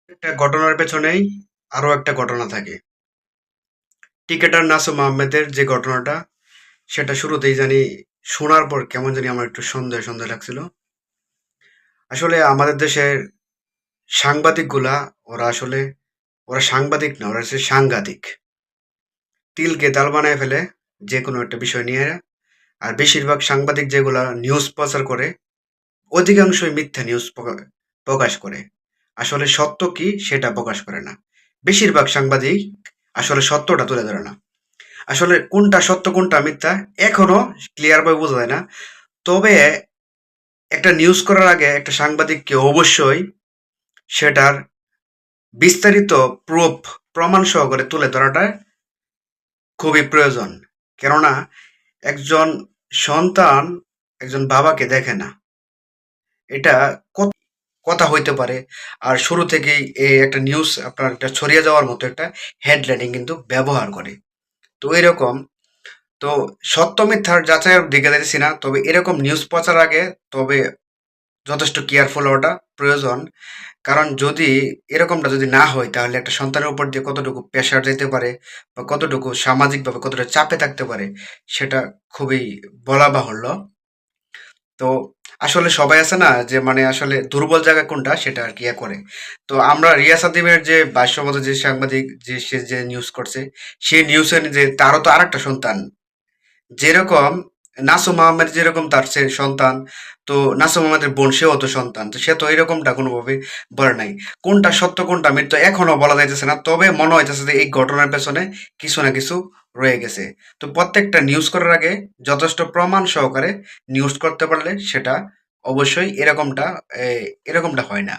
একটা ঘটনার পেছনেই আরো একটা ঘটনা থাকে। ক্রিকেটার নাসুম আহমেদের যে ঘটনাটা, সেটা শুরুতেই জানি শোনার পর কেমন জানি আমার একটু সন্দেহ সন্দেহ লাগছিল। আসলে আমাদের দেশের সাংবাদিকগুলা, ওরা সাংবাদিক না, ওরা হচ্ছে সাংঘাতিক। তিলকে তাল বানায় ফেলে যে কোনো একটা বিষয় নিয়ে। আর বেশিরভাগ সাংবাদিক যেগুলা নিউজ প্রচার করে, অধিকাংশই মিথ্যা নিউজ প্রকাশ করে। আসলে সত্য কি সেটা প্রকাশ করে না। বেশিরভাগ সাংবাদিক আসলে সত্যটা তুলে ধরে না। আসলে কোনটা সত্য কোনটা মিথ্যা এখনো ক্লিয়ার ভাবে বোঝা যায় না। তবে একটা নিউজ করার আগে একটা সাংবাদিককে অবশ্যই সেটার বিস্তারিত প্রুফ, প্রমাণ সহকারে তুলে ধরাটা খুবই প্রয়োজন। কেননা একজন সন্তান একজন বাবাকে দেখে না, এটা কথা হইতে পারে। আর শুরু থেকেই এই একটা নিউজ আপনার একটা ছড়িয়ে যাওয়ার মতো একটা হেডলাইটিং কিন্তু ব্যবহার করে। তো এরকম, তো সত্য মিথ্যার যাচাইয়ের দিকে যাইতেছি না, তবে এরকম নিউজ প্রচার আগে তবে যথেষ্ট কেয়ারফুল হওয়াটা প্রয়োজন। কারণ যদি এরকমটা যদি না হয় তাহলে একটা সন্তানের উপর দিয়ে কতটুকু প্রেশার যেতে পারে বা কতটুকু সামাজিকভাবে কতটা চাপে থাকতে পারে সেটা খুবই বলা বাহুল্য। তো আসলে সবাই আছে না যে মানে আসলে দুর্বল জায়গা কোনটা সেটা আর কি করে। তো আমরা রিয়া সাদিমের যে ভাষ্যমত যে সাংবাদিক যে সে যে নিউজ করছে, সেই নিউজে যে তারও তো আরেকটা সন্তান, যেরকম নাসুম আহমেদ যেরকম তার সে সন্তান, তো নাসুম আহমেদের বোন সেও তো সন্তান, তো সে তো এরকমটা কোনোভাবে বলে নাই। কোনটা সত্য কোনটা মিথ্যা এখনো বলা যাইতেছে না, তবে মনে হইতেছে যে এই ঘটনার পেছনে কিছু না কিছু রয়ে গেছে। তো প্রত্যেকটা নিউজ করার আগে যথেষ্ট প্রমাণ সহকারে নিউজ করতে পারলে সেটা অবশ্যই এরকমটা হয় না।